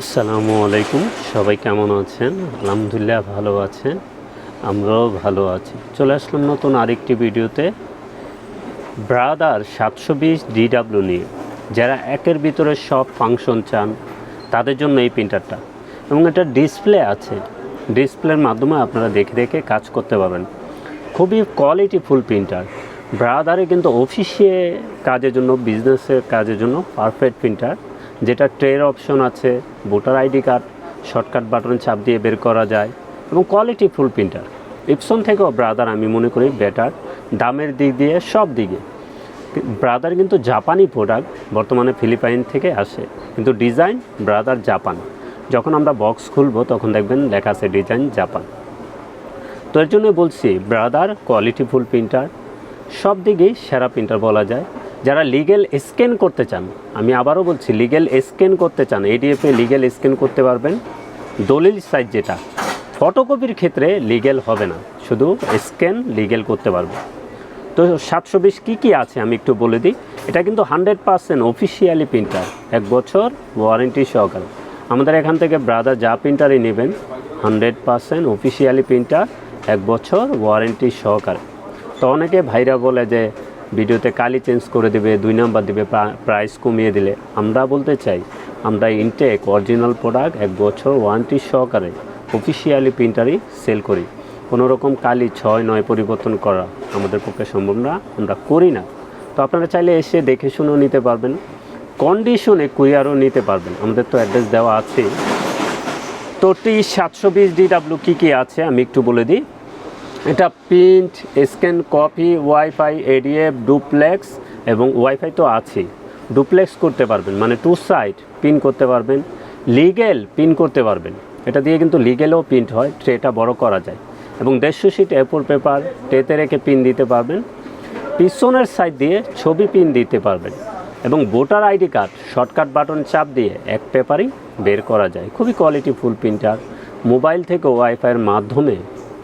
আসসালামু আলাইকুম। সবাই কেমন আছেন? আলহামদুলিল্লাহ ভালো আছেন, আমরাও ভালো আছি। চলে আসলাম নতুন আরেকটি ভিডিওতে ব্রাদার 720 DW নিয়ে। যারা একের ভিতরে সব ফাংশন চান তাদের জন্য এই প্রিন্টারটা, এবং এটা ডিসপ্লে আছে। ডিসপ্লের মাধ্যমে আপনারা দেখে দেখে কাজ করতে পারবেন। খুবই কোয়ালিটিফুল প্রিন্টার। ব্রাদারে কিন্তু অফিসে কাজের জন্য, বিজনেসের কাজের জন্য পারফেক্ট প্রিন্টার, যেটা ট্রের অপশন আছে, voter ID card shortcut button চাপ দিয়ে বের করা যায়, এবং কোয়ালিটিফুল প্রিন্টার। ইপসন থেকেও ব্রাদার আমি মনে করি বেটার, দামের দিক দিয়ে সব দিকে। ব্রাদার কিন্তু জাপানি প্রোডাক্ট, বর্তমানে ফিলিপাইন থেকে আসে, কিন্তু ডিজাইন ব্রাদার জাপান। যখন আমরা বক্স খুলবো তখন দেখবেন লেখা আছে ডিজাইন জাপান। তো এর জন্য বলছি ব্রাদার কোয়ালিটিফুল প্রিন্টার, সব দিকেই সেরা প্রিন্টার বলা যায়। যারা লিগেল স্ক্যান করতে চান, আমি আবারও বলছি, লিগেল স্ক্যান করতে চান, এডিএফে লিগেল স্ক্যান করতে পারবেন। দলিল সাইজ যেটা, ফটোকপির ক্ষেত্রে লিগেল হবে না, শুধু স্ক্যান লিগেল করতে পারবেন। তো 720 কী আছে আমি একটু বলে দিই। এটা কিন্তু 100% অফিসিয়ালি প্রিন্টার, 1 বছর ওয়ারেন্টি সহকারে। আমাদের এখান থেকে ব্রাদার যা প্রিন্টারই নেবেন 100% অফিসিয়ালি প্রিন্টার, 1 বছর ওয়ারেন্টি সহকারে। তো অনেকে ভাইরা বলে যে ভিডিওতে কালি চেঞ্জ করে দেবে, 2 নাম্বার দেবে, প্রাইস কমিয়ে দিলে। আমরা বলতে চাই, আমরা ইনটেক অরিজিনাল প্রোডাক্ট 1 বছর ওয়ারেন্টি সহকারে অফিসিয়ালি প্রিন্টারই সেল করি। কোনো রকম কালি 6-9 পরিবর্তন করা আমাদের পক্ষে সম্ভব না, আমরা করি না। তো আপনারা চাইলে এসে দেখে শুনেও নিতে পারবেন, কন্ডিশনে কুরিয়ারও নিতে পারবেন। আমাদের তো অ্যাড্রেস দেওয়া আছে। তো T720 DW কী আছে আমি একটু বলে দিই। এটা print, scan, copy, wifi, ADF, duplex, এবং ওয়াইফাই তো আছেই। ডুপ্লেক্স করতে পারবেন, মানে 2 সাইড পিন করতে পারবেন। লিগেল পিন করতে পারবেন, এটা দিয়ে কিন্তু লিগেলও প্রিন্ট হয়, ট্রেটা বড় করা যায়। এবং 150 শিট A4 পেপার ট্রেতে রেখে পিন দিতে পারবেন। পিছনের সাইড দিয়ে ছবি পিন দিতে পারবেন, এবং voter ID card shortcut button চাপ দিয়ে এক পেপারই বের করা যায়। খুবই কোয়ালিটিফুল প্রিন্টার। মোবাইল থেকে ওয়াইফাইয়ের মাধ্যমে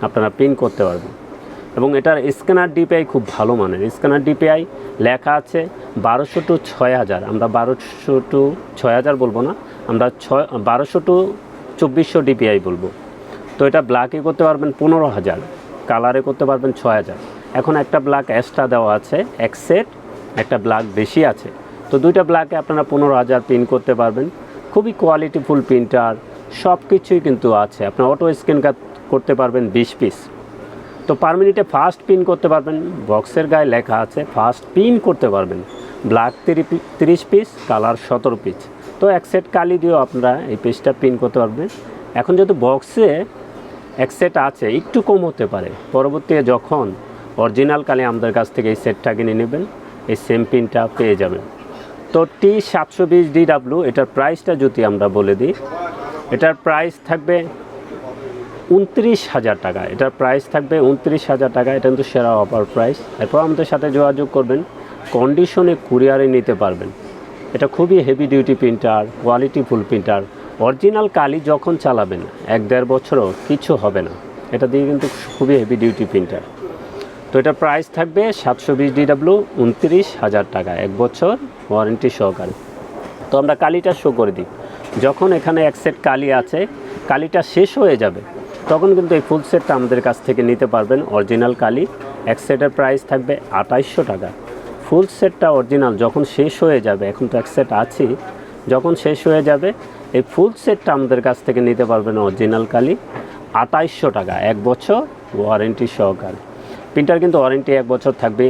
আপনারা প্রিন্ট করতে পারবেন। এবং এটার স্ক্যানার ডিপিআই খুব ভালো মানের। স্ক্যানার ডিপিআই লেখা আছে 1200 টু 6000। আমরা 1200 টু 6000 বলবো না, আমরা 1200 টু 2400 ডিপিআই বলবো। তো এটা ব্ল্যাকে করতে পারবেন 15000, কালারে করতে পারবেন 6000। এখন একটা ব্ল্যাক এক্সট্রা দেওয়া আছে, এক সেট, একটা ব্ল্যাক বেশি আছে। তো 2টা ব্ল্যাকে আপনারা 15000 প্রিন্ট করতে পারবেন। খুবই কোয়ালিটিফুল প্রিন্টার, সব কিছুই কিন্তু আছে। আপনার অটো স্ক্যান করতে পারবেন 20 পিস। তো পার মিনিটে ফাস্ট পিন করতে পারবেন, বক্সের গায়ে লেখা আছে ফাস্ট পিন করতে পারবেন। Black 30 piece, colour 17 piece. তো এক সেট কালি দিয়েও আপনারা এই পেজটা পিন করতে পারবেন। এখন যেহেতু বক্সে এক সেট আছে, একটু কম হতে পারে, পরবর্তীতে যখন অরিজিনাল কালি আমাদের কাছ থেকে এই সেটটা কিনে নেবেন, এই সেম পিনটা পেয়ে যাবেন। তো T720 DW এটার প্রাইসটা যদি আমরা বলে দিই, এটার প্রাইস থাকবে 29,000 টাকা। এটার প্রাইস থাকবে 29,000 টাকা। এটা কিন্তু সেরা অফার প্রাইস। এরপর আমাদের সাথে যোগাযোগ করবেন, কন্ডিশনে কুরিয়ারে নিতে পারবেন। এটা খুবই হেভি ডিউটি প্রিন্টার, কোয়ালিটিফুল প্রিন্টার। অরিজিনাল কালি যখন চালাবেন 1-1.5 বছরও কিছু হবে না। এটা দিয়ে কিন্তু খুবই হেভি ডিউটি প্রিন্টার। তো এটার প্রাইস থাকবে 720 DW 29,000 টাকা, 1 বছর ওয়ারেন্টি সহকারে। তো আমরা কালিটা শো করে দিই। যখন এখানে এক সেট কালি আছে, কালিটা শেষ হয়ে যাবে, তখন কিন্তু এই ফুল সেটটা আমাদের কাছ থেকে নিতে পারবেন। অরিজিনাল কালি এক সেটের প্রাইস থাকবে 2800 টাকা। ফুল সেটটা অরিজিনাল যখন শেষ হয়ে যাবে, এখন তো এক সেট আছে, যখন শেষ হয়ে যাবে এই ফুল সেটটা আমাদের কাছ থেকে নিতে পারবেন অরিজিনাল কালি 2800 টাকা, 1 বছর ওয়ারেন্টি সহকারে। প্রিন্টার কিন্তু ওয়ারেন্টি 1 বছর থাকবে।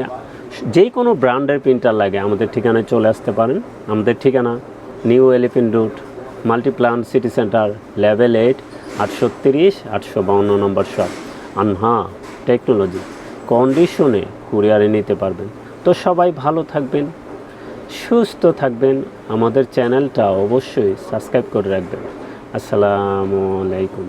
যে কোনো ব্র্যান্ডের প্রিন্টার লাগে আমাদের ঠিকানায় চলে আসতে পারেন। আমাদের ঠিকানা new elephant road, Multiplan city centre, level 8, 830 852 নম্বর শপ, আনহা টেকনোলজি। কন্ডিশনে কুরিয়ারে নিতে পারবেন। তো সবাই ভালো থাকবেন, সুস্থ থাকবেন। আমাদের চ্যানেলটা অবশ্যই সাবস্ক্রাইব করে রাখবেন। আসসালামু আলাইকুম।